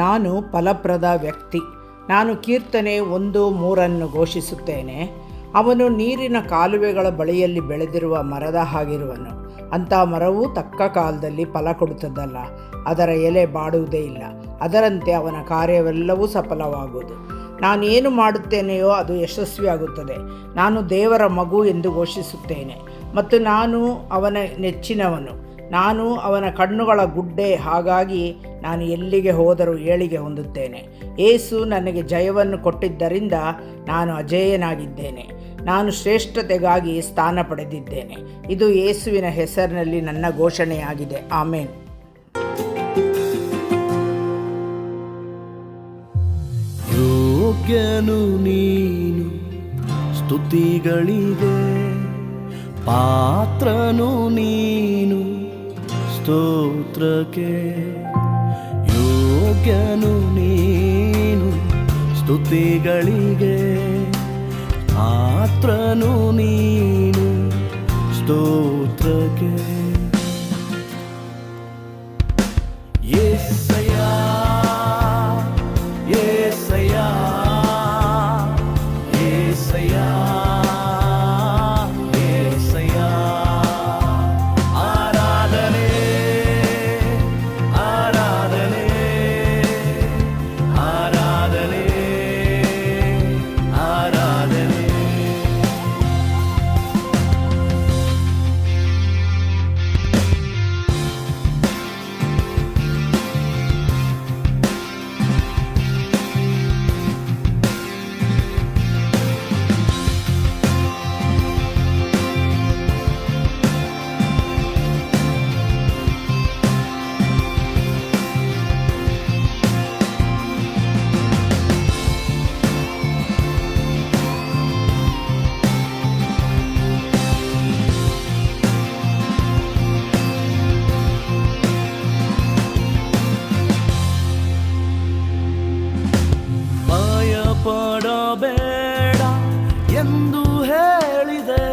ನಾನು ಫಲಪ್ರದ ವ್ಯಕ್ತಿ. ನಾನು ಕೀರ್ತನೆ 1:3 ಘೋಷಿಸುತ್ತೇನೆ. ಅವನು ನೀರಿನ ಕಾಲುವೆಗಳ ಬಳಿಯಲ್ಲಿ ಬೆಳೆದಿರುವ ಮರದ ಹಾಗಿರುವನು. ಅಂಥ ಮರವು ತಕ್ಕ ಕಾಲದಲ್ಲಿ ಫಲ ಕೊಡುತ್ತದಲ್ಲ, ಅದರ ಎಲೆ ಬಾಡುವುದೇ ಇಲ್ಲ. ಅದರಂತೆ ಅವನ ಕಾರ್ಯವೆಲ್ಲವೂ ಸಫಲವಾಗುವುದು. ನಾನೇನು ಮಾಡುತ್ತೇನೆಯೋ ಅದು ಯಶಸ್ವಿಯಾಗುತ್ತದೆ. ನಾನು ದೇವರ ಮಗು ಎಂದು ಘೋಷಿಸುತ್ತೇನೆ ಮತ್ತು ನಾನು ಅವನ ನೆಚ್ಚಿನವನು. ನಾನು ಅವನ ಕಣ್ಣುಗಳ ಗುಡ್ಡೆ, ಹಾಗಾಗಿ ನಾನು ಎಲ್ಲಿಗೆ ಹೋದರೂ ಏಳಿಗೆ ಹೊಂದುತ್ತೇನೆ. ಯೇಸು ನನಗೆ ಜಯವನ್ನು ಕೊಟ್ಟಿದ್ದರಿಂದ ನಾನು ಅಜೇಯನಾಗಿದ್ದೇನೆ. ನಾನು ಶ್ರೇಷ್ಠತೆಗಾಗಿ ಸ್ಥಾನ ಪಡೆದಿದ್ದೇನೆ. ಇದು ಯೇಸುವಿನ ಹೆಸರಿನಲ್ಲಿ ನನ್ನ ಘೋಷಣೆಯಾಗಿದೆ. ಆಮೇನ್. ಯೋಗ್ಯನು ನೀನು ಸ್ತುತಿಗಳಿಗೆ, ಪಾತ್ರನು ನೀನು ಸ್ತೋತ್ರಕ್ಕೆ. ಯೋಗ್ಯನು ನೀನು ಸ್ತುತಿಗಳಿಗೆ, ಪಾತ್ರನು ನೀನು ಸ್ತೋತ್ರಕ್ಕೆ. ಯೆಸಯ್ಯಾ, ಯೆಸಯ್ಯಾ, ಯೆಸಯ್ಯಾ, ಯೆಸಯ್ಯಾ. ಆರಾಧನೆ, ಆರಾಧನೆ, ಆರಾಧನೆ, ಆರಾಧನೆ. ಭಯಪಡಬೇಡ ಎಂದು ಹೇಳಿದೆ,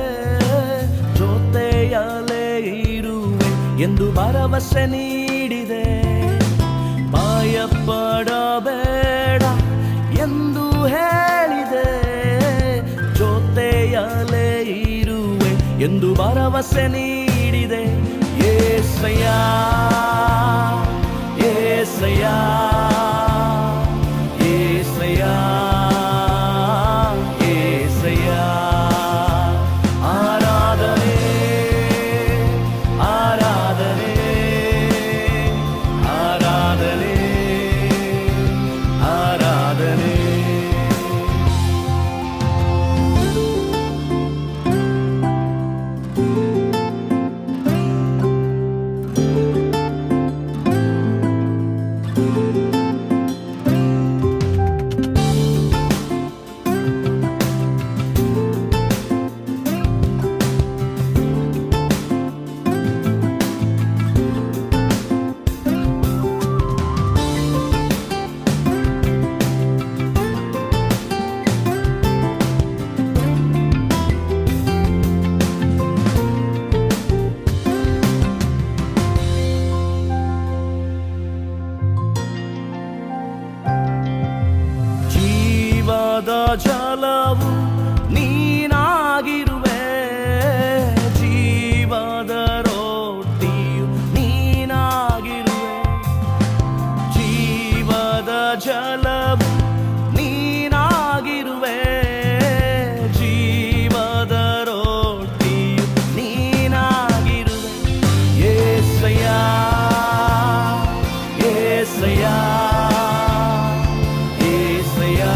ಜೊತೆಯಲ್ಲೇ ಇರುವೆ ಎಂದು ಭರವಸೆ ನೀಡಿದೆ. ಭಯಪಡಬೇಡ ಎಂದು ಹೇಳಿದೆ, ಜೊತೆಯಲ್ಲೇ ಇರುವೆ ಎಂದು ಭರವಸೆ ನೀಡಿದೆ. ಯೆಸಯ್ಯಾ, ಯೆಸಯ್ಯಾ, ಯೆಸಯ್ಯಾ, ಯೆಸಯ್ಯಾ. ಆರಾಧನೆ, ಆರಾಧನೆ, ಆರಾಧನೆ, ಆರಾಧನೆ. ಜೀವದ ಜಲವು ನೀನಾಗಿರುವೆ, ಜೀವದ ರೊಟ್ಟಿಯು ನೀನಾಗಿರುವೆ. ಜೀವದ ಜಲವು ನೀನಾಗಿರುವೆ, ಜೀವದ ರೊಟ್ಟಿಯು ನೀನಾಗಿರುವೆ. ಯೆಸಯ್ಯಾ, ಯೆಸಯ್ಯಾ, ಯೆಸಯ್ಯಾ,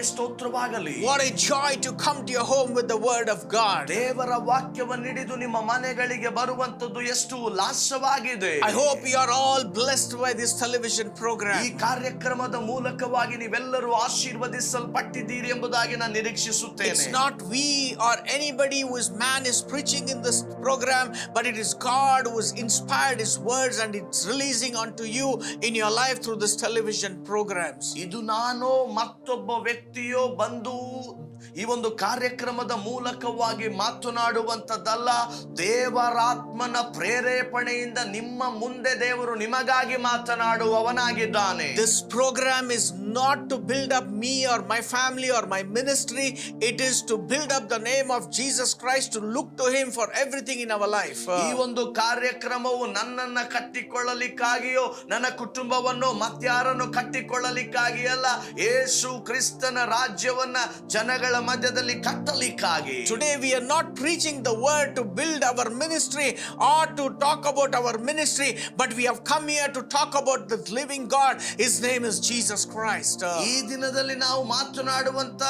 ನಾಮಕ್ಕೆ ಸ್ತೋತ್ರವಾಗಲಿ. What a joy to come to your home with the word of God. ದೇವರ ವಾಕ್ಯವನ್ನು ಹಿಡಿದು ನಿಮ್ಮ ಮನೆಗಳಿಗೆ ಬರುವಂತದ್ದು ಎಷ್ಟು ಉಲ್ಲಾಸವಾಗಿದೆ. I hope you are all blessed by this television ಈ program. ಕಾರ್ಯಕ್ರಮದ ಮೂಲಕವಾಗಿ ನೀವೆಲ್ಲರೂ ಆಶೀರ್ವದಿಸಲ್ಪಟ್ಟಿದ್ದೀರಿ ಎಂಬುದಾಗಿ ನಾನು ನಿರೀಕ್ಷಿಸುತ್ತೇನೆ. It's not we or anybody who is man is preaching in this program, but it is God who has inspired his words and it's releasing onto you in your life through this television programs. ಇದು ನಾನು ಮತ್ತೊಬ್ಬ ವ್ಯಕ್ತಿಯೋ ಬಂದು ಈ ಒಂದು ಕಾರ್ಯಕ್ರಮದ ಮೂಲಕವಾಗಿ ಮಾತನಾಡುವಂತದ್ದಲ್ಲ. ದೇವರಾತ್ಮನ ಪ್ರೇರೇಪಣೆಯಿಂದ ನಿಮ್ಮ ಮುಂದೆ ದೇವರು ನಿಮಗಾಗಿ ಮಾತನಾಡುವವನಾಗಿದ್ದಾನೆ. This program is not to build up me or my family or my ministry. It is to build up the name of Jesus Christ, to look to him for everything in our life. ಈ ಒಂದು ಕಾರ್ಯಕ್ರಮವು ನನ್ನನ್ನ ಕಟ್ಟಿಕೊಳ್ಳಲಿಕ್ಕಾಗಿಯೋ ನನ್ನ ಕುಟುಂಬವನ್ನು ಮತ್ಯಾರನ್ನು ಕಟ್ಟಿಕೊಳ್ಳಲಿಕ್ಕಾಗಿ ಅಲ್ಲ, ಯೇಸು ಕ್ರಿಸ್ತನ ರಾಜ್ಯವನ್ನ ಜನಗಳ ಮಧ್ಯದಲ್ಲಿ ಕಟ್ಟಲಿಕ್ಕಾಗಿ. Today we are not preaching the word to build our ministry or to talk about our ministry, but we have come here to talk about the living God. His name is Jesus Christ. ಈ ದಿನದಲ್ಲಿ ನಾವು ಮಾತನಾಡುವಂತ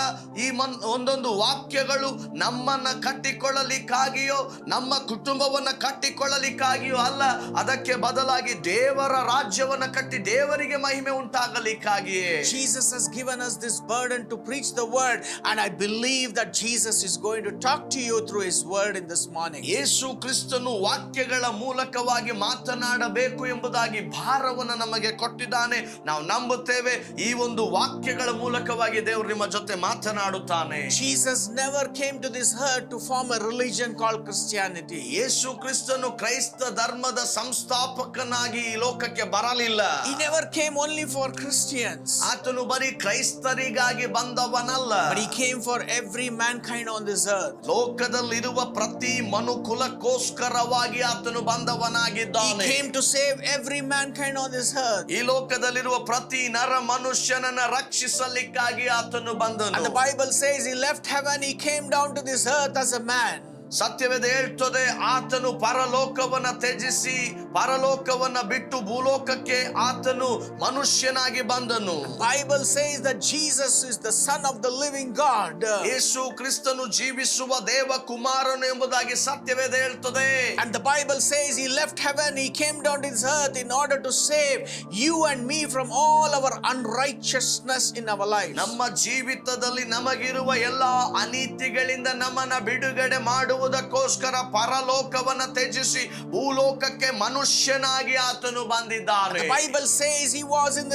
ಈ ಒಂದೊಂದು ವಾಕ್ಯಗಳು ನಮ್ಮನ್ನ ಕಟ್ಟಿಕೊಳ್ಳಲಿಕ್ಕಾಗಿಯೋ ನಮ್ಮ ಕುಟುಂಬವನ್ನ ಕಟ್ಟಿಕೊಳ್ಳಲಿಕ್ಕಾಗಿಯೋ ಅಲ್ಲ, ಅದಕ್ಕೆ ಬದಲಾಗಿ ದೇವರ ರಾಜ್ಯವನ್ನ ಕಟ್ಟಿ ದೇವರಿಗೆ ಮಹಿಮೆ ಉಂಟಾಗಲಿಕ್ಕಾಗಿಯೇ. Jesus has given us this burden to preach the word, and I believe that Jesus is going to talk to you through his word in this morning. ಯೇಸು ಕ್ರಿಸ್ತನು ವಾಕ್ಯಗಳ ಮೂಲಕವಾಗಿ ಮಾತನಾಡಬೇಕು ಎಂಬುದಾಗಿ ಭಾರವನ್ನು ನಮಗೆ ಕೊಟ್ಟಿದ್ದಾನೆ. ನಾವು ನಂಬುತ್ತೇವೆ ಈ ಒಂದು ವಾಕ್ಯಗಳ ಮೂಲಕವಾಗಿ ದೇವರು ನಿಮ್ಮ ಜೊತೆ ಮಾತನಾಡುತ್ತಾನೆ. Jesus never came to this earth to form a religion called Christianity. ಯೇಸು ಕ್ರಿಸ್ತನು ಕ್ರೈಸ್ತ ಧರ್ಮದ ಸಂಸ್ಥಾಪಕನಾಗಿ ಈ ಲೋಕಕ್ಕೆ ಬರಲಿಲ್ಲ. He never came only for Christians. ಆತನು ಬರೀ ಕ್ರೈಸ್ತರಿಗಾಗಿ ಬಂದವನಲ್ಲ, But he came for every mankind on this earth. ಲೋಕದಲ್ಲಿರುವ ಪ್ರತಿ ಮನುಕುಲಕ್ಕೋಸ್ಕರವಾಗಿ ಆತನು He ಬಂದವನಾಗಿದ್ದಾನೆ. came to save every mankind on this earth. ಈ ಲೋಕದಲ್ಲಿರುವ ಪ್ರತಿ ನರ ಮನುಷ್ಯನನ್ನ ರಕ್ಷಿಸಲಿಕ್ಕಾಗಿ ಆತನು ಬಂದನು. And the Bible says he left heaven, he came down to this earth as a man. ಸತ್ಯವೇದ ಹೇಳ್ತದೆ, ಆತನು ಪರಲೋಕವನ್ನ ತ್ಯಜಿಸಿ ಪರಲೋಕವನ್ನ ಬಿಟ್ಟು ಭೂಲೋಕಕ್ಕೆ ಆತನು ಮನುಷ್ಯನಾಗಿ ಬಂದನು. Bible says that Jesus is the son of the living God. ಯೇಸು ಕ್ರಿಸ್ತನು ಜೀವಿಸುವ ದೇವ ಕುಮಾರನು ಎಂಬುದಾಗಿ ಸತ್ಯವೇದ ಹೇಳ್ತದೆ. And the Bible says he left heaven, he came down to this earth in order to save you and me from all our unrighteousness in our lives. ನಮ್ಮ ಜೀವಿತದಲ್ಲಿ ನಮಗಿರುವ ಎಲ್ಲಾ ಅನೀತಿಗಳಿಂದ ನಮ್ಮನ್ನ ಬಿಡುಗಡೆ ಮಾಡುವುದಕ್ಕೋಸ್ಕರ ಪರಲೋಕವನ್ನ ತ್ಯಜಿಸಿ ಭೂಲೋಕಕ್ಕೆ ಮನುಷ್ಯನಾಗಿ ಆತನು ಬಂದಿದ್ದಾನೆ. The Bible says he was in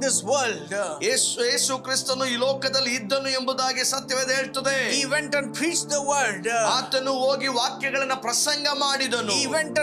this world. ಯೇಸು ಕ್ರಿಸ್ತನು ಈ ಲೋಕದಲ್ಲಿ ಇದ್ದನು ಎಂಬುದಾಗಿ ಸತ್ಯವೇದ ಹೇಳ್ತದೆ. He went and preached the word. ಆತನು ಹೋಗಿ ವಾಕ್ಯಗಳನ್ನ ಪ್ರಸಂಗ ಮಾಡಿದನು. He went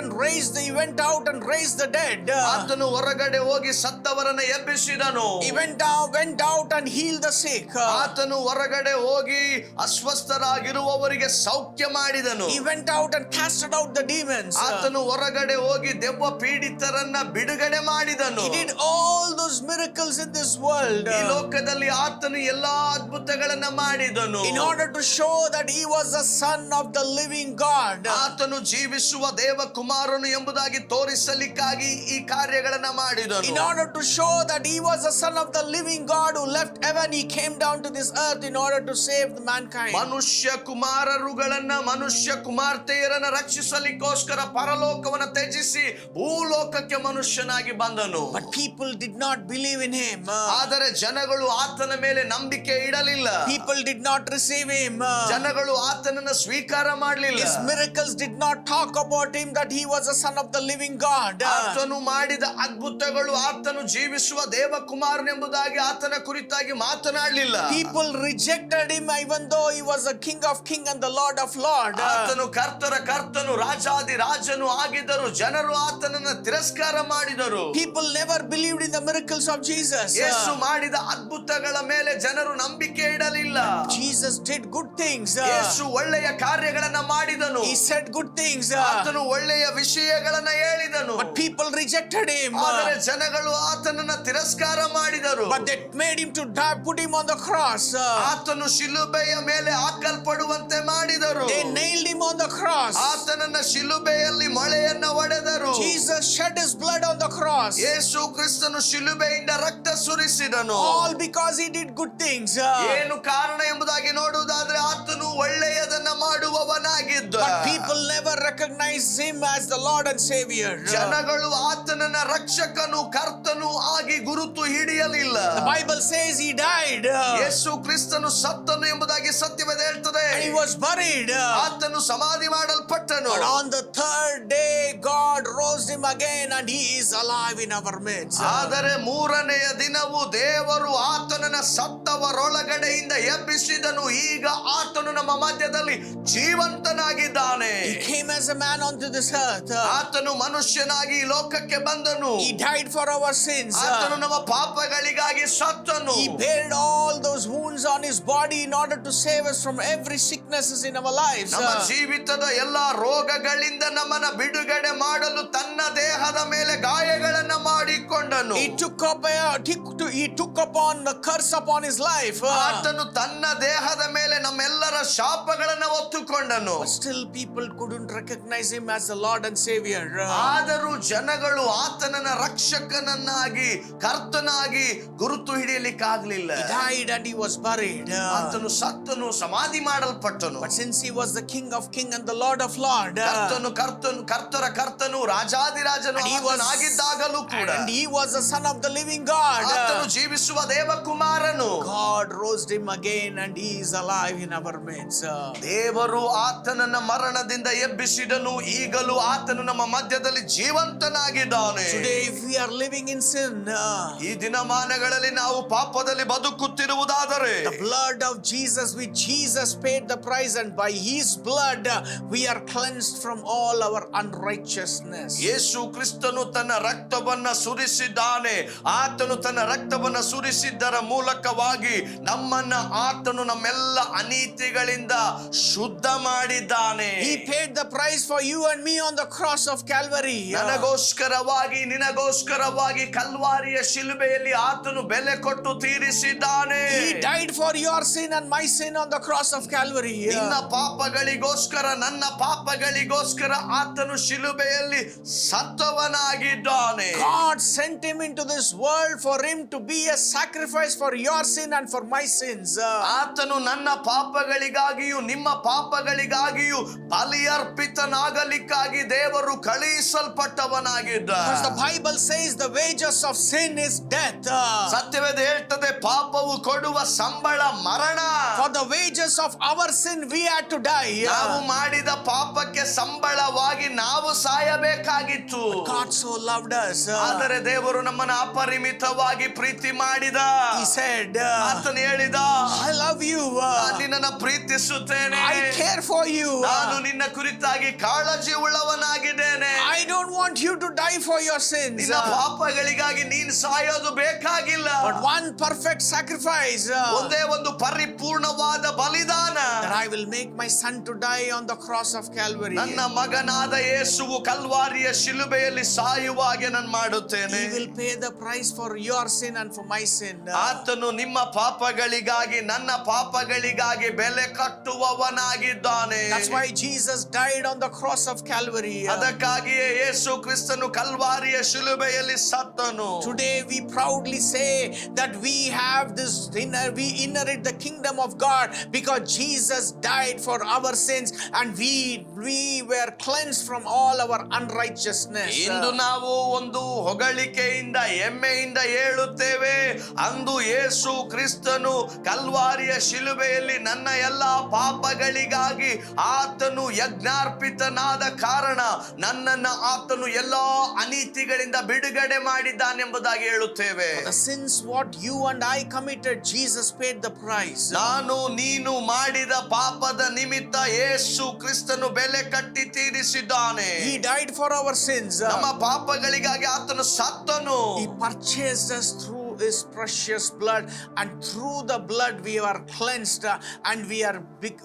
out and raised the dead. ಆತನು ಹೊರಗಡೆ ಹೋಗಿ ಸತ್ತವರನ್ನ ಎಬ್ಬಿಸಿದನು. He went out and healed the sick. ಆತನು ಹೊರಗಡೆ ಹೋಗಿ ಅಸ್ವಸ್ಥರಾಗಿರುವವರಿಗೆ ಸೌಖ್ಯ ಮಾಡಿದನು. He went out and casted out the demons. ಆತನು ಹೊರಗಡೆ ಹೋಗಿ ದೆವ್ವ ಪೀಡಿತರನ್ನ ಬಿಡುಗಡೆ ಮಾಡಿದನು. He did all those miracles in this world. ಈ ಲೋಕದಲ್ಲಿ ಆತನು ಎಲ್ಲಾ ಅದ್ಭುತಗಳನ್ನ ಮಾಡಿದನು. In order to show that he was the son of the living God. ಆತನು ಜೀವಿಸುವ ದೇವ ಕುಮಾರನು ಎಂಬುದಾಗಿ ತೋರಿಸಲಿಕ್ಕಾಗಿ ಈ ಕಾರ್ಯಗಳನ್ನ ಮಾಡಿದನು. In order to show that he was the son of the living God who left heaven, he came down to this earth in order to save the mankind. ಮನುಷ್ಯ ಕುಮಾರರುಗಳನ್ನ ಮನುಷ್ಯ ಕುಮಾರ್ತೆಯರನ್ನ ರಕ್ಷಿಸಲಿಕ್ಕೋಸ್ಕರ ಪರಲೋಕವನ್ನ ತ್ಯಜಿಸಿ ಭೂಲೋಕಕ್ಕೆ ಮನುಷ್ಯನಾಗಿ ಬಂದನು. But people did not believe in him. ಆದರೆ ಜನಗಳು ಆತನ ಮೇಲೆ ನಂಬಿಕೆ ಇಡಲಿಲ್ಲ. People did not receive him. ಜನಗಳು ಆತನನ್ನ ಸ್ವೀಕಾರ ಮಾಡಲಿಲ್ಲ. His miracles did not talk about him that he was the son of the living God. ಆತನು ಮಾಡಿದ ಅದ್ಭುತಗಳು ಆತನು ಜೀವಿಸುವ ದೇವ ಕುಮಾರನೆಂಬುದಾಗಿ ಆತನ ಕುರಿತಾಗಿ ಮಾತನಾಡಲಿಲ್ಲ. People rejected him even though he was the king of kings and the lord of lords. ಆತನು ಕರ್ತನ ಕರ್ತನು ರಾಜಾದಿ ರಾಜನು ಆಗಿದ್ದರು. ಜನರು ಆತನನ್ನ ತಿರಸ್ಕಾರ ಮಾಡಿದರು. People never believed in the miracles of Jesus. ಯೇಸು ಮಾಡಿದ ಅದ್ಭುತಗಳ ಮೇಲೆ ಜನರು ನಂಬಿಕೆ ಇಡಲಿಲ್ಲ. Jesus did good things. ಯೇಸು ಒಳ್ಳೆಯ ಕಾರ್ಯಗಳನ್ನ ಮಾಡಿದನು. He said good things. ಆತನು ಒಳ್ಳೆಯ ವಿಷಯಗಳನ್ನ ಹೇಳಿದನು. But people rejected him. ಆದರೆ ಜನಗಳು ಆತನನ್ನ ತಿರಸ್ಕಾರ ಮಾಡಿದರು. But they made him to die, put him on the cross. ಆತನು ಶಿಲುಬೆಯ ಮೇಲೆ ಹಾಕಲ್ಪಡುವಂತೆ ಮಾಡಿದರು. They nailed him on the cross. ಆತನನ್ನ ಶಿಲುಬೆಯಲ್ಲಿ ಮೊಳೆಯನ್ನ ಹೊಡೆದರು. Jesus shed his blood on the cross. ಯೇಸು ಕ್ರಿಸ್ತನು ಶಿಲುಬೆಯಿಂದ ರಕ್ತ ಸುರಿಸಿದನು. All because he did good things. ಏನು ಕಾರಣ ಎಂಬುದಾಗಿ ನೋಡುವುದಾದ್ರೆ ಆತನು ಒಳ್ಳೆಯದನ್ನ ಮಾಡುವವನಾಗಿದ್ದ. But people never recognize him as the Lord and Savior. ಜನಗಳು ಆತನನ್ನ ರಕ್ಷಕನು ಕರ್ತನು ಆಗಿ ಗುರುತು ಹಿಡಿಯಲಿಲ್ಲ. The Bible says he died. ಯೇಸು ಕ್ರಿಸ್ತನು ಸತ್ತನು ಎಂಬುದಾಗಿ ಸತ್ಯವೇದ ಹೇಳ್ತದೆ. And he was buried. ಆತನು ಸಮಾಧಿ ಮಾಡಲ್ಪಟ್ಟನು. But on the third day God rose him again and he is alive in our midst. ಆದರೆ ಮೂರನೆಯ ದಿನವು ದೇವರು ಆತನನ್ನ ಸತ್ತವರೊಳಗಡೆಯಿಂದ ಎಬ್ಬಿಸಿದನು. ಈಗ ಆತನು ನಮ್ಮ ಮಧ್ಯದಲ್ಲಿ ಜೀವಂತನಾಗಿದ್ದಾನೆ. He came as a man onto this earth. ಆತನು ಮನುಷ್ಯನಾಗಿ ಈ ಲೋಕಕ್ಕೆ ಬಂದನು. He died for our sins. ಆತನು ನಮ್ಮ ಪಾಪಗಳಿಗಾಗಿ ಸತ್ತನು. He bared all those wounds on his body in order to save us from every sicknesses in our lives. ನಮ್ಮ ಜೀವಿತದ ಎಲ್ಲಾ ರೋಗಗಳಿಂದ ನಮ್ಮನ್ನ ಬಿಡುಗಡೆ ಮಾಡಲು ತನ್ನ ದೇಹದ ಮೇಲೆ ಗಾಯಗಳನ್ನ ಮಾಡಿಕೊಂಡನು. He took upon the curse upon his life. ಆತನು ತನ್ನ ದೇಹದ ಮೇಲೆ ನಮ್ಮೆಲ್ಲರ ಶಾಪಗಳನ್ನ ಹೊತ್ತುಕೊಂಡನು. But still people couldn't recognize him as the Lord and Savior. ಆದರೂ ಜನಗಳು ಆತನನ್ನ ರಕ್ಷಕನನ್ನಾಗಿ ಕರ್ತನಾಗಿ ಗುರುತು ಹಿಡಿಯಲಿಕ್ಕಾಗಲಿಲ್ಲ. He died and he was buried. ಆತನು ಸತ್ತನು, ಸಮಾಧಿ ಮಾಡಲ್ಪಟ್ಟನು. But since he was the King of Kings and the Lord of Lords, ಕರ್ತರ ಕರ್ತನು ರಾಜಾದಿರಾಜನು ಆಗಿದ್ದಾಗಲೂ ಕೂಡ and he was the Son of the living God. ಆತನು ಜೀವಿಸುವ ದೇವಕುಮಾರನು. God raised him again and he is alive in our midst. ದೇವರು ಆತನನ್ನ ಮರಣದಿಂದ ಎಬ್ಬಿಸಿದನು. ಈಗಲೂ ಆತನು ನಮ್ಮ ಮಧ್ಯದಲ್ಲಿ ಜೀವಂತನಾಗಿದ್ದಾನೆ. Today if we are living in sin, ಈ ದಿನಮಾನಗಳಲ್ಲಿ ನಾವು ಪಾಪದಲ್ಲಿ ಬದುಕುತ್ತಿರುವುದಾದರೆ the blood of Jesus, which Jesus paid the price, and by his blood we are cleansed from all our unrighteousness. ಯೇಸು ಕ್ರಿಸ್ತನು ತನ್ನ ರಕ್ತವನ್ನ ಸುರಿಸಿದ್ದಾನೆ. ಆತನು ತನ್ನ ರಕ್ತವನ್ನ ಸುರಿಸಿದ್ದರ ಮೂಲಕವಾಗಿ ನಮ್ಮನ್ನ ಆತನು ನಮ್ಮೆಲ್ಲ ಅನೀತಿಗಳಿಂದ ಶುದ್ಧ ಮಾಡಿದ್ದಾನೆ. He paid the price for you and me on the cross of Calvary. ನನಗೋಸ್ಕರವಾಗಿ ನಿನಗೋಸ್ಕರವಾಗಿ ಕಲ್ವಾರಿಯ ಶಿಲುಬೆಯಲ್ಲಿ ಆತನು ಬೆಲೆ ಕೊಟ್ಟು ತೀರಿಸಿದ್ದಾನೆ. He died for your sin and my sin on the cross of Calvary. ನಿನ್ನ ಪಾಪಗಳಿಗೋಸ್ಕರ ನನ್ನ ಪಾಪಗಳಿಗೋಸ್ಕರ ಆತನು ಶಿಲುಬೆಯಲ್ಲಿ ಸತ್ತವನಾಗಿದ್ದಾನೆ. God sent him into this world for him to be a sacrifice for your sin and for my sins. ಆತನು ನನ್ನ ಪಾಪಗಳಿಗಾಗಿಯೂ ನಿಮ್ಮ ಪಾಪಗಳಿಗಾಗಿಯೂ ಬಲಿಯರ್ಪಿತನಾಗಲಿಕ್ಕಾಗಿ ದೇವರು ಕಳುಹಿಸಲ್ಪಟ್ಟವನಾಗಿದ್ದ. Because the Bible says the wages of sin is death. ಸತ್ಯವೇದ ಹೇಳ್ತದೆ ಪಾಪವು ಕೊಡುವ ಸಂಬಳ ಮರಣ. For the wages of our sin we had to die. ನಾವು ಮಾಡಿದ ಪಾಪಕ್ಕೆ ಸಂಬಳವಾಗಿ ನಾವು ಸಾಯಬೇಕಾಗಿತ್ತು. God so loved us. ಆದರೆ ದೇವರು ನಮ್ಮನ್ನು ಅಪರಿಮಿತವಾಗಿ ಪ್ರೀತಿ ಮಾಡಿದ. He said, ಆತನು ಹೇಳಿದ, I love you. ನಿನ್ನನ್ನು ಪ್ರೀತಿಸುತ್ತೇನೆ. I care for you. ನಾನು ನಿನ್ನ ಕುರಿತಾಗಿ ಕಾಳಜಿ ಉಳ್ಳವನಾಗಿದ್ದೇನೆ. I don't want you to die for your sins. ನಿನ್ನ ಪಾಪಗಳಿಗಾಗಿ ನೀನು ಸಾಯೋದು ಬೇಕಾಗಿಲ್ಲ. But one perfect sacrifice. ಒಂದೇ ಒಂದು ಪರಿಪೂರ್ಣವಾದ ಬಲಿದಾನ. That I will make my son to die on the cross of Calvary. ನನ್ನ ಮಗನಾದ ಯೇಸುವು ಕಲ್ವಾರಿಯ ಶಿಲುಬೆಯಲ್ಲಿ ಸಾಯುವ ಹಾಗೆ ನಾನು ಮಾಡುತ್ತೇನೆ. He will pay the price for your sin and for my sin. ಆತನು ನಿಮ್ಮ ಪಾಪಗಳಿಗಾಗಿ ನನ್ನ ಪಾಪಗಳಿಗಾಗಿ ಬೆಲೆ ಕಟ್ಟುವವನಾಗಿದ್ದಾನೆ. That's why Jesus died on the cross of Calvary. ಅದಕ್ಕಾಗಿಯೇ ಯೇಸು ಕ್ರಿಸ್ತನು ಕಲ್ವಾರಿಯ ಶಿಲುಬೆಯಲ್ಲಿ ಸತ್ತನು. Today we proudly say that we have this we inherit the kingdom of God because Jesus died for our sins and we were cleansed from all our unrighteousness. ಇಂದು ನಾವು ಒಂದು ಹೊಗಳಿಕೆಯಿಂದ ಹೆಮ್ಮೆಯಿಂದ ಹೇಳುತ್ತೇವೆ, ಅಂದು ಯೇಸು ಕ್ರಿಸ್ತನು ಕಲ್ವಾರಿಯ ಶಿಲುಬೆಯಲ್ಲಿ ನನ್ನ ಎಲ್ಲಾ ಪಾಪಗಳಿಗಾಗಿ ಆತನು ಯಜ್ಞಾರ್ಪಿತನಾದ ಕಾರಣ ನನ್ನನ್ನು ಆತನು ಎಲ್ಲಾ ಅನೀತಿಗಳಿಂದ ಬಿಡುಗಡೆ ಮಾಡಿದ್ದಾನೆಂಬುದಾಗಿ ಹೇಳುತ್ತೇವೆ. The sins what you and I committed, Jesus paid the price. ನಾನು ನೀನು ಮಾಡಿದ ಪಾಪದ ನಿಮಿತ್ತ ಯೇಸು ಕ್ರಿಸ್ತನು ಬೆಲೆ ಕಟ್ಟಿ ತೀರಿಸಿದ್ದಾನೆ. He died for our sins. ನಮ್ಮ ಪಾಪಗಳಿಗಾಗಿ ಆತನು ಸತ್ತನು. He purchased us through His precious blood, and through the blood we are cleansed, and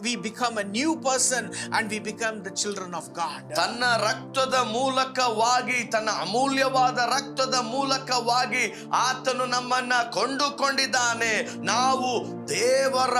we become a new person, and we become the children of God. ತನ್ನ ರಕ್ತದ ಮೂಲಕವಾಗಿ, ತನ್ನ ಅಮೂಲ್ಯವಾದ ರಕ್ತದ ಮೂಲಕವಾಗಿ ಆತನು ನಮ್ಮನ್ನ ಕೊಂಡುಕೊಂಡಿದ್ದಾನೆ. ನಾವು ದೇವರ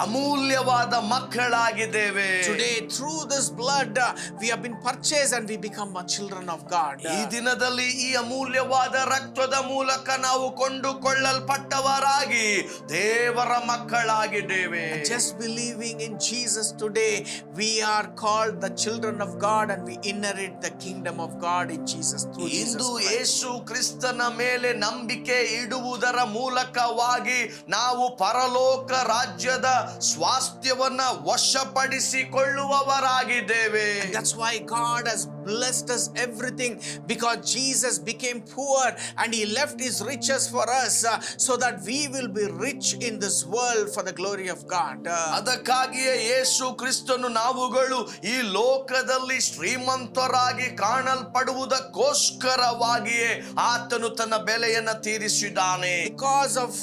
ಅಮೂಲ್ಯವಾದ ಮಕ್ಕಳಾಗಿದ್ದೇವೆ. Today through this blood we have been purchased and we become a children of God. ಈ ದಿನದಲ್ಲಿ ಈ ಅಮೂಲ್ಯವಾದ ರಕ್ತದ ಮೂಲಕ ನಾವು ಕೊಂಡುಕೊಳ್ಳಲ್ಪಟ್ಟವರಾಗಿ ದೇವರ ಮಕ್ಕಳಾಗಿದ್ದೇವೆ. Just believing in Jesus today, we are called the children of God, and we inherit the kingdom of God in Jesus through Jesus into Christ. ಯೇಸು ಕ್ರಿಸ್ತನ ಮೇಲೆ ನಂಬಿಕೆ ಇಡುವುದರ ಮೂಲಕವಾಗಿ ನಾವು ಪರಲೋಕ ರಾಜ್ಯದ ಸ್ವಾಸ್ಥ್ಯವನ್ನ ವಶಪಡಿಸಿಕೊಳ್ಳುವವರಾಗಿದ್ದೇವೆ. That's why God has blessed us everything, because Jesus became poor and he left his riches for us, so that we will be rich in this world for the glory of God. ಅದಕ್ಕಾಗಿಯೇ ಯೇಸು ಕ್ರಿಸ್ತನು ನಾವುಗಳು ಈ ಲೋಕದಲ್ಲಿ ಶ್ರೀಮಂತರಾಗಿ ಕಾಣಲ್ಪಡುವುದಕ್ಕೋಸ್ಕರವಾಗಿಯೇ ಆತನು ತನ್ನ ಬೆಲೆಯನ್ನ ತೀರಿಸಿದ್ದಾನೆ. Because of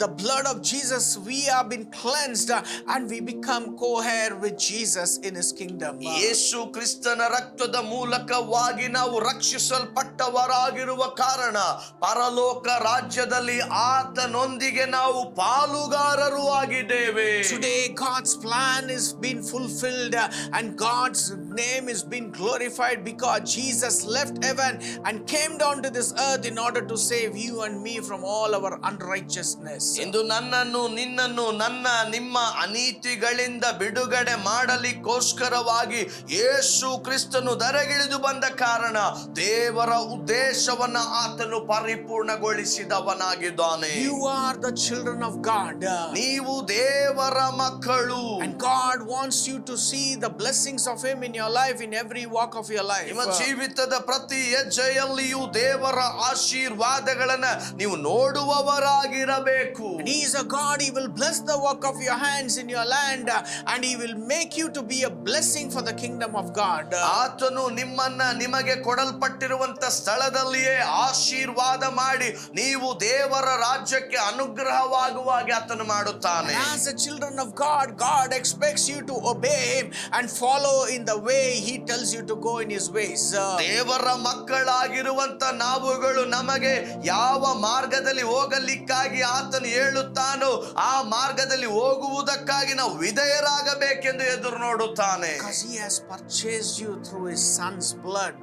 the blood of Jesus, we have been cleansed, and we become co-heir with Jesus in his kingdom. ಯೇಸು ಕ್ರಿಸ್ತನ ರಕ್ತದ ಮೂಲಕವಾಗಿ ನಾವು ರಕ್ಷಿಸಲ್ಪಟ್ಟವರಾಗಿರುವ ಕಾರಣ ಪರಲೋಕ ರಾಜ್ಯದಲ್ಲಿ ಆತನೊಂದಿಗೆ ನಾವು ಪಾಲುಗಾರರು ಆಗಿದ್ದೇವೆ. Today God's plan is being fulfilled, and God's name is being glorified, because Jesus left heaven and came down to this earth in order to save you and me from all our unrighteousness. ಇಂದು ನನ್ನನ್ನು ನಿನ್ನನ್ನು ನನ್ನ ನಿಮ್ಮ ಅನೀತಿಗಳಿಂದ ಬಿಡುಗಡೆ ಮಾಡಲಿಕ್ಕೋಸ್ಕರವಾಗಿ ಯೇಸು ಕ್ರಿಸ್ತನು ಧರೆಗಿಳಿದು ಬಂದ ಕಾರಣ ದೇವರ ಉದ್ದೇಶವನ್ನ ಆತನು ಪರಿಪೂರ್ಣಗೊಳಿಸಿದವನಾಗಿದ್ದಾನೆ. You are the children of God. ನೀವು ದೇವರ ಮಕ್ಕಳು. And God wants you to see the blessings of him in your life, in every walk of your life. ನಿಮ್ಮ ಜೀವಿತದ ಪ್ರತಿ ಹೆಜ್ಜೆಯಲ್ಲಿಯೂ ದೇವರ ಆಶೀರ್ವಾದಗಳನ್ನ ನೀವು ನೋಡುವವರಾಗಿರಬೇಕು. And he is a God, he will bless the work of your hands in your land, and he will make you to be a blessing for the kingdom of God. ಆತನು ನಿಮ್ಮನ್ನ ನಿಮಗೆ ಕೊಡಲ್ಪಟ್ಟಿರುವಂತ ಸ್ಥಳದಲ್ಲಿಯೇ ಆಶೀರ್ವಾದ ಮಾಡಿ ನೀವು ದೇವರ ರಾಜ್ಯಕ್ಕೆ ಅನುಗ್ರಹವಾಗುವಾಗೆ ಆತನು ಮಾಡುತ್ತಾನೆ. As a children of God, God expects you to obey him and follow in the way he tells you to go in his ways. ದೇವರ ಮಕ್ಕಳಾಗಿರುವಂತ ನಾವುಗಳು ನಮಗೆ ಯಾವ ಮಾರ್ಗದಲ್ಲಿ ಹೋಗಲಿಕ್ಕಾಗಿ ಆತನು ಹೇಳುತ್ತಾನೋ ಆ ಮಾರ್ಗದಲ್ಲಿ ಹೋಗುವುದಕ್ಕಾಗಿ ನಾವು ವಿಧೇಯರಾಗಬೇಕೆಂದು ಎದುರು ನೋಡುತ್ತಾನೆ. Because he has purchased you through his son's blood,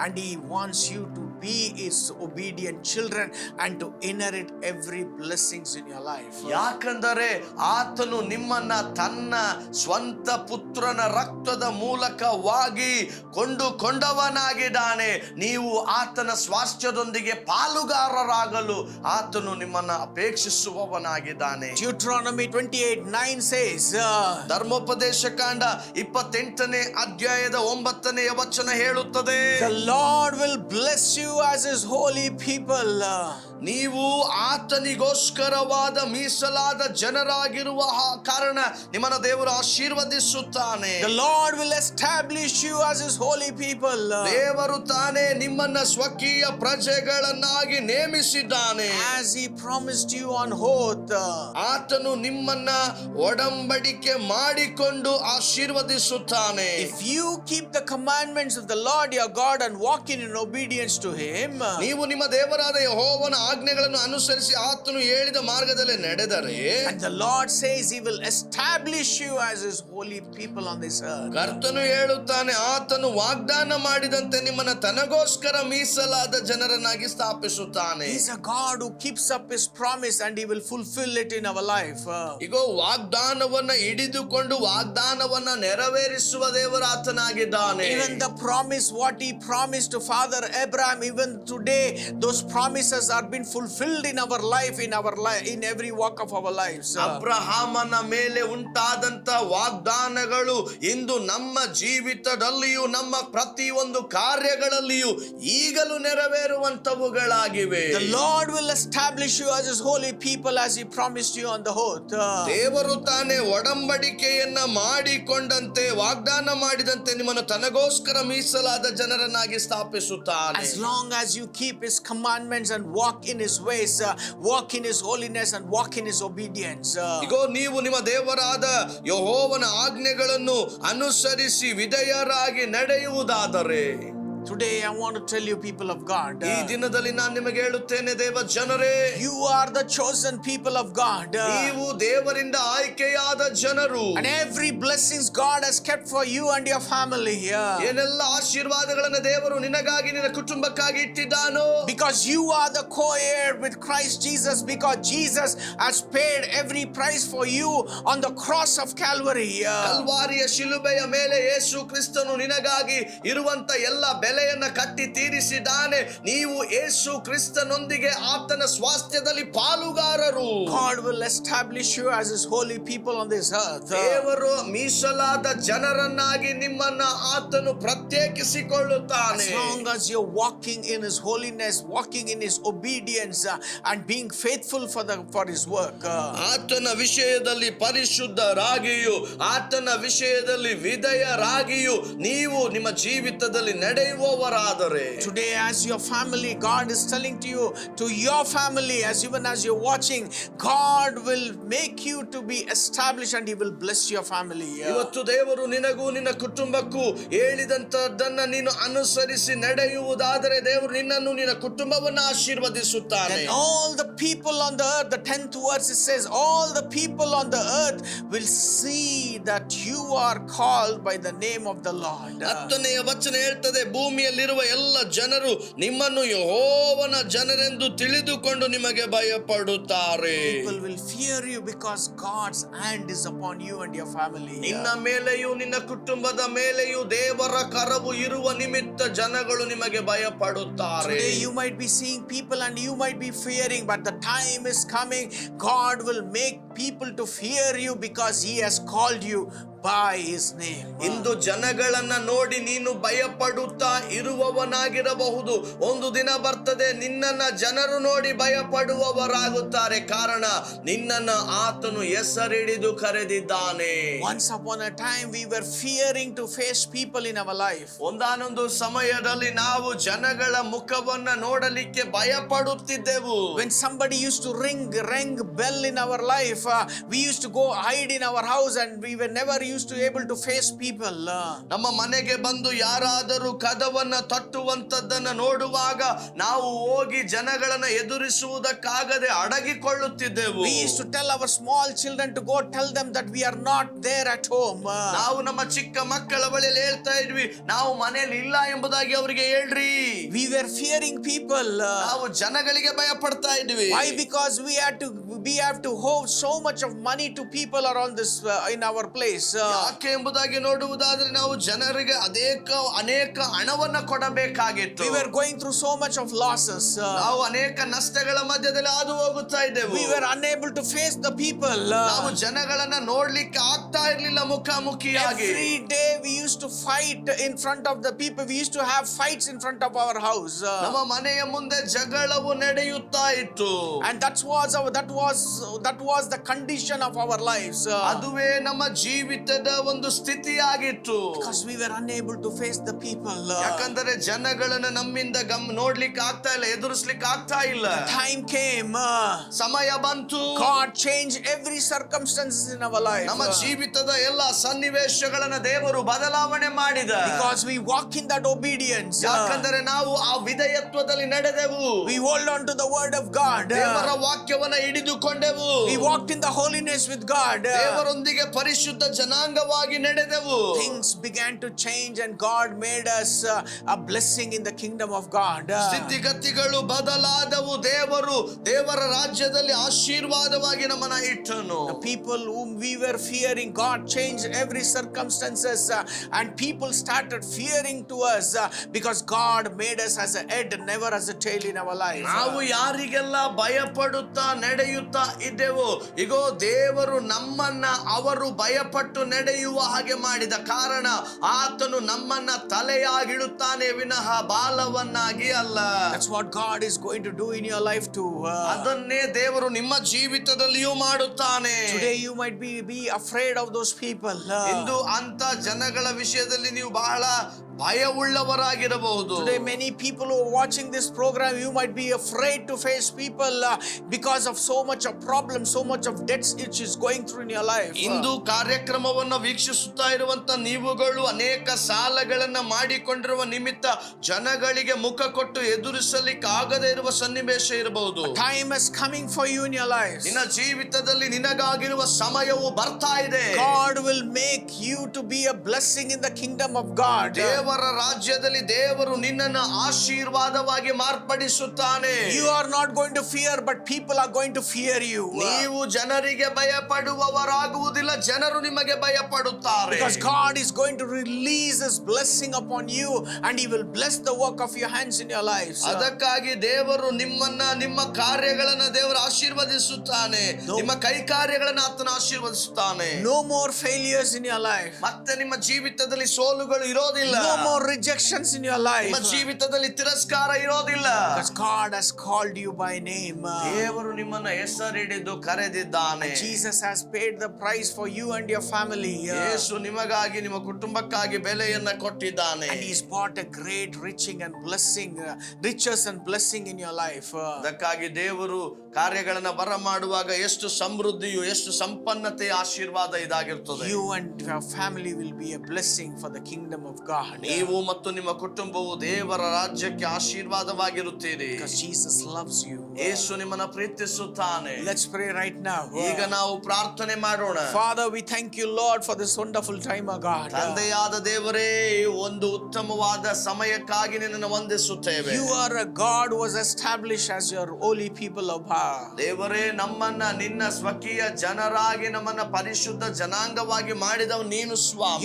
and he wants you to be his obedient children and to inherit every blessings in your life. ಯಾಕಂದರೆ ಆತನು ನಿಮ್ಮನ್ನ ತನ್ನ ಸ್ವಂತ ಪುತ್ರನ ರಕ್ತದ ಮೂಲಕವಾಗಿ ಕೊಂಡುಕೊಂಡವನಾಗಿದ್ದಾನೆ. ನೀವು ಆತನ ಸ್ವಾಸ್ಥ್ಯದೊಂದಿಗೆ ಪಾಲುಗಾರರಾಗಲು ಆತನು ನಿಮ್ಮನ್ನ ಅಪೇಕ್ಷಿಸುವವನಾಗಿದ್ದಾನೆ. Deuteronomy 28:9 says, ಧರ್ಮೋಪದೇಶ ಕಾಂಡ 28ನೇ ಅಧ್ಯಾಯದ 9ನೇ ವಚನ ಹೇಳುತ್ತದೆ, the Lord will bless you as his holy people. ನೀವು ಆತನಿಗೋಸ್ಕರವಾದ ಮೀಸಲಾದ ಜನರಾಗಿರುವ ಕಾರಣ ನಿಮ್ಮನ್ನ ದೇವರು ಆಶೀರ್ವದಿಸುತ್ತಾನೆ. The Lord will establish you as his holy people. ದೇವರು ತಾನೇ ನಿಮ್ಮನ್ನ ಸ್ವಕೀಯ ಪ್ರಜೆಗಳನ್ನಾಗಿ ನೇಮಿಸಿದ್ದಾನೆ. As he promised you on oath. ಆತನು ನಿಮ್ಮನ್ನ ಒಡಂಬಡಿಕೆ ಮಾಡಿಕೊಂಡು ಆಶೀರ್ವದಿಸುತ್ತಾನೆ. If you keep the commandments of the Lord your God and walk in obedience to him, ನೀವು ನಿಮ್ಮ ದೇವರಾದ ಯೆಹೋವನ ಆಜ್ಞೆಗಳನ್ನು ಅನುಸರಿಸಿ ಆತನು ಹೇಳಿದ ಮಾರ್ಗದಲ್ಲಿ ನಡೆದರೆ, and the Lord says he will establish you as his holy people on this earth. ಕರ್ತನು ಹೇಳುತ್ತಾನೆ ಆತನು ವಾಗ್ದಾನ ಮಾಡಿದಂತೆ ನಿಮ್ಮನ್ನ ತನಗೋಸ್ಕರ ಮೀಸಲಾದ ಜನರನ್ನಾಗಿ ಸ್ಥಾಪಿಸುತ್ತಾನೆ. He is a God who keeps up his promise, and he will fulfill it in our life. ಈಗ ವಾಗ್ದಾನವನ್ನ ಹಿಡಿದುಕೊಂಡು ವಾಗ್ದಾನವನ್ನ ನೆರವೇರಿಸುವ ದೇವರ ಆತನಾಗಿದ್ದಾನೆ. Even the promise what he promised to Father Abraham, even today those promises are being fulfilled in our life, in every walk of our lives. ಅಬ್ರಹಾಮನ ಮೇಲೆ ಉಂಟಾದಂತ ವಾಗ್ದಾನಗಳು ಇಂದು ನಮ್ಮ ಜೀವಿತದಲ್ಲಿಯೂ ನಮ್ಮ ಪ್ರತಿಯೊಂದು ಕಾರ್ಯಗಳಲ್ಲಿಯೂ ಈಗಲೂ ನೆರವೇರುವಂತವುಗಳಾಗಿವೆ. The Lord will establish you as his holy people as he promised you on the oath. ದೇವರು ತಾನೇ ಒಡಂಬಡಿಕೆಯನ್ನ ಮಾಡಿಕೊಂಡಂತೆ ವಾಗ್ದಾನ ಮಾಡಿದಂತೆ ನಿಮ್ಮನ್ನು ತನಗೋಸ್ಕರ ಮೀಸಲಾದ ಜನರನ್ನಾಗಿ ಸ್ಥಾಪಿಸುತ್ತಾನೆ. As long long as you keep His commandments and walk in His ways, walk in His holiness and walk in His obedience. ಇಗೋ ನೀವು ನಿಮ್ಮ ದೇವರಾದ ಯೆಹೋವನ ಆಜ್ಞೆಗಳನ್ನು ಅನುಸರಿಸಿ ವಿಧೇಯರಾಗಿ ನಡೆಯುವುದಾದರೆ. Today I want to tell you, people of God, ಈ ದಿನದಲ್ಲಿ ನಾನು ನಿಮಗೆ ಹೇಳುತ್ತೇನೆ ದೇವ ಜನರೇ, you are the chosen people of God. ನೀವು ದೇವರಿಂದ ಆಯ್ಕೆಯಾದ ಜನರು. And every blessings God has kept for you and your family. ಏನೆಲ್ಲ ಆಶೀರ್ವಾದಗಳನ್ನು ದೇವರು ನಿನಗಾಗಿ ನಿನ್ನ ಕುಟುಂಬಕ್ಕಾಗಿ ಇಟ್ಟಿದ್ದಾನೋ. Because you are the co-heir with Christ Jesus, because Jesus has paid every price for you on the cross of Calvary. ಕಲ್ವಾರಿಯ ಶಿಲುಬೆಯ ಮೇಲೆ ಯೇಸು ಕ್ರಿಸ್ತನು ನಿನಗಾಗಿ ಇರುವಂತ ಎಲ್ಲ ಬೆಲೆಯನ್ನ ಕಟ್ಟಿ ತೀರಿಸಿದ್ದಾನೆ. ನೀವು ಯೇಸು ಕ್ರಿಸ್ತನೊಂದಿಗೆ ಆತನ ಸ್ವಾಸ್ಥ್ಯದಲ್ಲಿ ಪಾಲುಗಾರರು. God will establish you as His holy people on this earth. ದೇವರು ಮೀಸಲಾದ ಜನರನ್ನಾಗಿ ನಿಮ್ಮನ್ನ ಆತನು ಪ್ರತ್ಯೇಕಿಸಿಕೊಳ್ಳುತ್ತಾನೆ. As long as you're walking in His holiness, walking in His obedience, and being faithful for His work. ಆತನ ವಿಷಯದಲ್ಲಿ ಪರಿಶುದ್ಧರಾಗಿಯೂ ಆತನ ವಿಷಯದಲ್ಲಿ ವಿಧೇಯರಾಗಿಯೂ ನೀವು ನಿಮ್ಮ ಜೀವಿತದಲ್ಲಿ ನಡೆಯುವವರಾದರೆ. Today, as your family, God is telling to you, to your family, as even as you're watching, God will make you to be established and He will bless your family. ಇವತ್ತು ದೇವರು ನಿನಗೂ ನಿನ್ನ ಕುಟುಂಬಕ್ಕೂ ಹೇಳಿದಂತದ್ದನ್ನ ನೀನು ಅನುಸರಿಸಿ ನಡೆಯುವುದಾದರೆ ದೇವರು ನಿನ್ನನ್ನು ನಿನ್ನ ಕುಟುಂಬವನ್ನು ಆಶೀರ್ವದಿಸುತ್ತಾನೆ. And all the people on the earth, the 10th verse, it says, all the people on the earth will see that you are called by the name of the Lord. 10ನೇ ವಚನ ಹೇಳ್ತದೆ, ಭೂಮಿಯಲ್ಲಿರುವ ಎಲ್ಲ ಜನರು ನಿಮ್ಮನ್ನು ಯೆಹೋವನ ಜನರೆಂದು ತಿಳಿದುಕೊಂಡು ನಿಮಗೆ ಭಯಪಡುತ್ತಾರೆ. People will fear you because God's hand is upon you and your family. ನಿನ್ನ ಮೇಲೆಯೂ ನಿನ್ನ ಕುಟುಂಬದ ಮೇಲೆಯೂ ದೇವರ ಕರವು ಇರುವ ನಿಮಿತ್ತ ಜನಗಳು ನಿಮಗೆ ಭಯಪಡುತ್ತಾರೆ. Today you might be seeing people and you might be fearing, but the time is coming. God will make people to fear you because He has called you by His name. ಇಂದು ಜನಗಳನ್ನ ನೋಡಿ ನೀನು ಭಯಪಡುತ್ತಾ ಇರುವವನಾಗಿರಬಹುದು. ಒಂದು ದಿನ ಬರ್ತದೆ ನಿನ್ನನ್ನ ಜನರು ನೋಡಿ ಭಯಪಡುವವರಾಗುತ್ತಾರೆ. ಕಾರಣ ನಿನ್ನನ್ನ ಆತನು ಹೆಸರಿಡಿದು ಕರೆದಿದ್ದಾನೆ. Once upon a time we were fearing to face people in our life. ಒಂದಾನೊಂದು ಸಮಯದಲ್ಲಿ ನಾವು ಜನಗಳ ಮುಖವನ್ನ ನೋಡಲಿಕ್ಕೆ ಭಯಪಡುತ್ತಿದ್ದೆವು. When somebody used to ring bell in our life, we used to go hide in our house and we were never used to able to face people. ನಮ್ಮ ಮನೆಗೆ ಬಂದು ಯಾರಾದರೂ ಕದವನ್ನ ತಟ್ಟುವಂತದ್ದನ್ನ ನೋಡುವಾಗ ನಾವು ಹೋಗಿ ಜನಗಳನ್ನ ಎದುರಿಸುವುದಕ್ಕಾಗದೆ ಅಡಗಿಕೊಳ್ಳುತ್ತಿದ್ದೆವು. We used to tell our small children to go tell them that we are not there at home. ನಾವು ನಮ್ಮ ಚಿಕ್ಕ ಮಕ್ಕಳ ಬಳಿಯಲ್ಲಿ ಹೇಳ್ತಾ ಇದ್ವಿ, ನಾವು ಮನೆಯಲ್ಲಿ ಇಲ್ಲ ಎಂಬುದಾಗಿ ಅವರಿಗೆ ಹೇಳ್ರಿ. We were fearing people. ನಾವು ಜನಗಳಿಗೆ ಭಯಪಡ್ತಾ ಇದ್ವಿ. Why? Because we have to hold so much of money to people around this in our place. ಯಾಕೆ ಎಂಬುದಾಗಿ ನೋಡುವುದಾದ್ರೆ ನಾವು ಜನರಿಗೆ ಅನೇಕ ಹಣವನ್ನ ಕೊಡಬೇಕಾಗಿತ್ತು. We were going through so much of losses. ನಾವು ಅನೇಕ ನಷ್ಟಗಳ ಮಧ್ಯದಲ್ಲಿ ಹಾದು ಹೋಗುತ್ತಾ ಇದ್ದೆವು. We were unable to face the people. ನಾವು ಜನಗಳನ್ನ ನೋಡ್ಲಿಕ್ಕೆ ಆಗ್ತಾ ಇರ್ಲಿಲ್ಲ ಮುಖಾಮುಖಿಯಾಗಿ. Every day we used to fight in front of the people. We used to have fights in front of our house. ನಮ್ಮ ಮನೆಯ ಮುಂದೆ ಜಗಳವು ನಡೆಯುತ್ತಾ ಇತ್ತು. And that was the condition of our lives. ಅದುವೇ ನಮ್ಮ ಜೀವಿತದ ಒಂದು ಸ್ಥಿತಿಯಾಗಿತ್ತು. Because we were unable to face the people. ಯಾಕಂದರೆ ಜನಗಳನ್ನ ನಮ್ಮಿಂದ ನೋಡ್ಲಿಕ್ಕೆ ಆಗ್ತಾ ಇಲ್ಲ, ಎದುರಿಸ್ಲಿಕ್ಕೆ ಆಗ್ತಾ ಇಲ್ಲ. Time came. ಸಮಯ ಬಂತು. God changed every circumstances in our life. ನಮ್ಮ ಜೀವಿತದ ಎಲ್ಲ ಸನ್ನಿವೇಶಗಳನ್ನ ದೇವರು ಬದಲಾವಣೆ ಮಾಡಿದ. Because we walk in that obedience. ಯಾಕಂದರೆ ನಾವು ಆ ವಿಧೇಯತ್ವದಲ್ಲಿ ನಡೆದೆವು. We hold on to the word of God. ದೇವರ ವಾಕ್ಯವನ್ನ ಹಿಡಿದುಕೊಂಡೆವು. We walked in the holiness with God. ದೇವರೊಂದಿಗೆ ಪರಿಶುದ್ಧ ಜನಾಂಗವಾಗಿ ನಡೆದೆವು. Things began to change and God made us a blessing in the kingdom of God. ಸ್ಥಿತಿಗತಿಗಳು ಬದಲಾದವು. ದೇವರ ರಾಜ್ಯದಲ್ಲಿ ಆಶೀರ್ವಾದವಾಗಿ ನಮ್ಮನ್ನ ಇಟ್ಟನು. The people whom we were fearing, God changed every circumstances and people started fearing to us because God made us as a head, never as a tail in our life. ನಾವು ಯಾರಿಗೆಲ್ಲ ಭಯಪಡುತ್ತಾ ನಡೆಯುತ್ತಾ ಇದ್ದೆವು, ಇಗೋ ದೇವರು ನಮ್ಮನ್ನ ಅವರು ಭಯಪಟ್ಟು ನಡೆಯುವ ಹಾಗೆ ಮಾಡಿದ ಕಾರಣ ಆತನು ನಮ್ಮನ್ನ ತಲೆಯಾಗಿಡುತ್ತಾನೆ ವಿನಃ ಬಾಲವನ್ನಾಗಿ ಅಲ್ಲ. That's what God is going to do in your life too. ಅದನ್ನೇ ದೇವರು ನಿಮ್ಮ ಜೀವಿತದಲ್ಲಿಯೂ ಮಾಡುತ್ತಾನೆ. Today you might be afraid of those people. ಇಂದು ಅಂತ ಜನಗಳ ವಿಷಯದಲ್ಲಿ ನೀವು ಬಹಳ ಭಯವುಳ್ಳವರಾಗಿರಬಹುದು. Today, many people who are watching this program, you might be afraid to face people because of so much of problems, so much of debts which is going through in your life. ಇಂದು ಕಾರ್ಯಕ್ರಮವನ್ನು ವೀಕ್ಷಿಸುತ್ತಾ ಇರುವಂತ ನೀವುಗಳು ಅನೇಕ ಸಾಲಗಳನ್ನ ಮಾಡಿಕೊಂಡಿರುವ ನಿಮಿತ್ತ ಜನಗಳಿಗೆ ಮುಖ ಕೊಟ್ಟು ಎದುರಿಸಲಿಕ್ಕೆ ಆಗದೇ ಇರುವ ಸನ್ನಿವೇಶ ಇರಬಹುದು. Time is coming for you in your life. ನಿನ್ನ ಜೀವಿತದಲ್ಲಿ ನಿನಗಾಗಿರುವ ಸಮಯವು ಬರ್ತಾ ಇದೆ. God will make you to be a blessing in the kingdom of God. ದೇವರ ರಾಜ್ಯದಲ್ಲಿ ದೇವರು ನಿನ್ನನ್ನು ಆಶೀರ್ವಾದವಾಗಿ ಮಾರ್ಪಡಿಸುತ್ತಾನೆ. You are not going to fear, but people are going to fear you. ನೀವು ಜನರಿಗೆ ಭಯಪಡುವವರಾಗುವುದಿಲ್ಲ, ಜನರು ನಿಮಗೆ ಭಯಪಡುತ್ತಾರೆ. Because God is going to release His blessing upon you, and He will bless the work of your hands in your lives. ಅದಕ್ಕಾಗಿ ದೇವರು ನಿಮ್ಮನ್ನ, ನಿಮ್ಮ ಕಾರ್ಯಗಳನ್ನ ದೇವರು ಆಶೀರ್ವದಿಸುತ್ತಾನೆ. ನಿಮ್ಮ ಕೈ ಕಾರ್ಯಗಳನ್ನ ಆತನ ಆಶೀರ್ವದಿಸುತ್ತಾನೆ. No more failures in your life. ಮತ್ತೆ ನಿಮ್ಮ ಜೀವಿತದಲ್ಲಿ ಸೋಲುಗಳು ಇರೋದಿಲ್ಲ. No more rejections in your life. ನಿಮ್ಮ ಜೀವಿತದಲ್ಲಿ ತಿರಸ್ಕಾರ ಇರೋದಿಲ್ಲ. Because God has called you by name. ದೇವರು ನಿಮ್ಮನ್ನ ಹೆಸರಿಡಿದು ಕರೆದಿದ್ದಾನೆ. Jesus has paid the price for you and your family. ಯೇಸು ನಿಮಗಾಗಿ, ನಿಮ್ಮ ಕುಟುಂಬಕ್ಕಾಗಿ ಬೆಲೆಯನ್ನ ಕೊಟ್ಟಿದ್ದಾನೆ. And He's brought a great riches and blessing in your life. ಅದಕ್ಕಾಗಿ ದೇವರು ಕಾರ್ಯಗಳನ್ನ ಬರ ಮಾಡುವಾಗ ಎಷ್ಟು ಸಮೃದ್ಧಿಯು, ಎಷ್ಟು ಸಂಪನ್ನತೆ, ಆಶೀರ್ವಾದ ಇದಾಗಿರ್ತದೆ. You and your family will be a blessing for the kingdom of God. ನೀವು ಮತ್ತು ನಿಮ್ಮ ಕುಟುಂಬವು ದೇವರ ರಾಜ್ಯಕ್ಕೆ ಆಶೀರ್ವಾದವಾಗಿರುತ್ತೀರಿ. Because Jesus loves you. ಯೇಸು ನಿಮ್ಮನ್ನ ಪ್ರೀತಿಸುತ್ತಾನೆ. Let's pray right now. ಈಗ ನಾವು ಪ್ರಾರ್ಥನೆ ಮಾಡೋಣ. Father, we thank you, Lord, for this wonderful time, O God. ತಂದೆಯಾದ ದೇವರೇ, ಒಂದು ಉತ್ತಮವಾದ ಸಮಯಕ್ಕಾಗಿ ನಿನ್ನನ್ನು ವಂದಿಸುತ್ತೇವೆ. You are a God who was established as your holy people of God. ದೇವರೇ, ನಮ್ಮನ್ನ ನಿನ್ನ ಸ್ವಕೀಯ ಜನರಾಗಿ, ನಮ್ಮನ್ನ ಪರಿಶುದ್ಧ ಜನಾಂಗವಾಗಿ ಮಾಡಿದವ ನೀನು ಸ್ವಾಮಿ.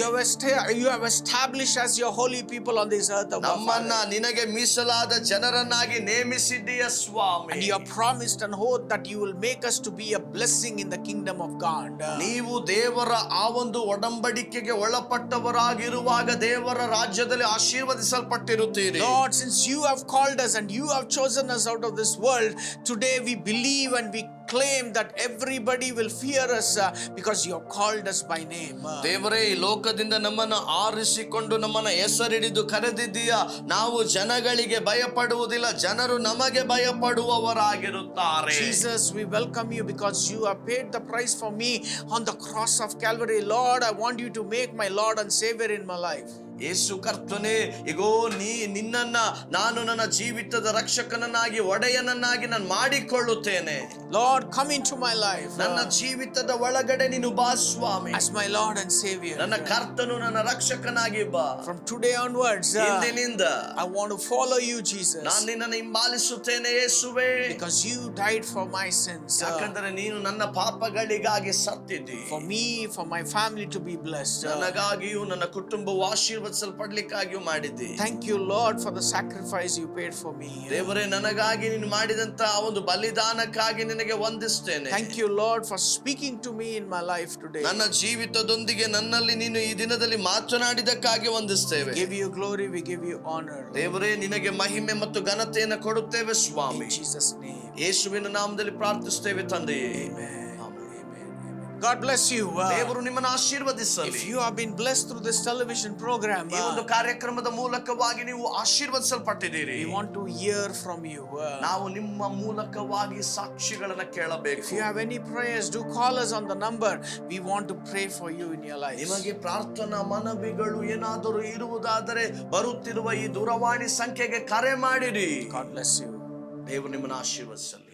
You have established as your holy people on this earth, O God. ನಮ್ಮನ್ನ ನಿನಗೆ ಮೀಸಲಾದ ಜನರನ್ನಾಗಿ ನೇಮಿಸಿದ್ದೀಯ ಸ್ವಾಮಿ. And you have promised and oath that you will make us to be a blessing in the kingdom of God. ನೀವು ದೇವರ ಆ ಒಂದು ಒಡಂಬಡಿಕೆಗೆ ಒಳಪಟ್ಟವರಾಗಿರುವಾಗ ದೇವರ ರಾಜ್ಯದಲ್ಲಿ ಆಶೀರ್ವದಿಸಲ್ಪಟ್ಟಿರುತ್ತೀರಿ. Lord, since you have called us and you have chosen us out of this world, today we believe and we claim that everybody will fear us because you have called us by name. ದೇವರೇ, ಈ ಲೋಕದಿಂದ ನಮ್ಮನ್ನು ಆರಿಸಿಕೊಂಡು ನಮ್ಮನ್ನ ಹೆಸರಿಡಿದು ಕರೆದಿದ್ದೀಯ. ನಾವು ಜನಗಳಿಗೆ ಭಯಪಡುವುದಿಲ್ಲ, ಜನರು ನಮಗೆ ಭಯಪಡುವವರಾಗಿರುತ್ತಾರೆ. Jesus, we welcome you because you have paid the price for me on the cross of Calvary. Lord, I want you to make my Lord and Savior in my life. ಯೇಸು ಕರ್ತನೇ, ಇಗೋ ನಿನ್ನನ್ನ ನಾನು ನನ್ನ ಜೀವಿತದ ರಕ್ಷಕನನ್ನಾಗಿ, ಒಡೆಯನನ್ನಾಗಿ ನಾನು ಮಾಡಿಕೊಳ್ಳುತ್ತೇನೆ. Lord, come into my life. ನನ್ನ ಜೀವಿತದ ಒಳಗಡೆ ನೀನು ಬಾ ಸ್ವಾಮಿ. As my Lord and Savior. ನನ್ನ ಕರ್ತನು, ನನ್ನ ರಕ್ಷಕನಾಗಿ ಬಾ. From today onwards, ಇಂದಿನಿಂದ I want to follow you, Jesus. ನಾನು ನಿನ್ನನ್ನು ಹಿಂಬಾಲಿಸುತ್ತೇನೆ ಯೇಸುವೇ. Because you died for my sins. ಯಾಕಂದರೆ ನೀನು ನನ್ನ ಪಾಪಗಳಿಗಾಗಿ ಸತ್ತಿದ್ದಿ. For me, for my family to be blessed. ನನಗಾಗಿಯೂ ನನ್ನ ಕುಟುಂಬವು ಆಶೀರ್ವದಿಸಲ್ಪಡ್ಲಿಕ್ಕಾಗಿಯೂ ಮಾಡಿದ್ದಿ. Thank you, Lord, for the sacrifice you paid for me. ದೇವರೇ, ನನಗಾಗಿ ನೀನು ಮಾಡಿದಂತ ಒಂದು ಬಲಿದಾನಕ್ಕಾಗಿ ನಿನಗೆ ವಂದಿಸ್ತೇನೆ. Thank you, Lord, for speaking to me in my life today. ನನ್ನ ಜೀವಿತದೊಂದಿಗೆ ನನ್ನಲ್ಲಿ ನೀನು ಈ ದಿನದಲ್ಲಿ ಮಾತನಾಡಿದಕ್ಕಾಗಿ ವಂದಿಸ್ತೇವೆ. We give you glory, we give you honor. ದೇವರೇ, ನಿನಗೆ ಮಹಿಮೆ ಮತ್ತು ಘನತೆಯನ್ನು ಕೊಡುತ್ತೇವೆ ಸ್ವಾಮಿ. In Jesus' name. ಯೇಸುವಿನ ನಾಮದಲ್ಲಿ ಪ್ರಾರ್ಥಿಸುತ್ತೇವೆ ತಂದೆಯೇ. Amen. God bless you. ದೇವರು ನಿಮ್ಮನ್ನು ಆಶೀರ್ವದಿಸಲಿ. If you have been blessed through this television program, ಈ ಒಂದು ಕಾರ್ಯಕ್ರಮದ ಮೂಲಕವಾಗಿ ನೀವು ಆಶೀರ್ವದಿಸಲ್ಪಟ್ಟಿದ್ದೀರಿ. we want to hear from you. ನಾವು ನಿಮ್ಮ ಮೂಲಕವಾಗಿ ಸಾಕ್ಷಿಗಳನ್ನು ಕೇಳಬೇಕು. If you have any prayers, do call us on the number. We want to pray for you in your life. ನಿಮಗೆ ಪ್ರಾರ್ಥನಾ ಮನವಿಗಳು ಏನಾದರೂ ಇರುವುದಾದರೆ ಬರುತ್ತಿರುವ ಈ ದೂರವಾಣಿ ಸಂಖ್ಯೆಗೆ ಕರೆ ಮಾಡಿರಿ. God bless you. ದೇವರು ನಿಮ್ಮನ್ನು ಆಶೀರ್ವದಿಸಲಿ.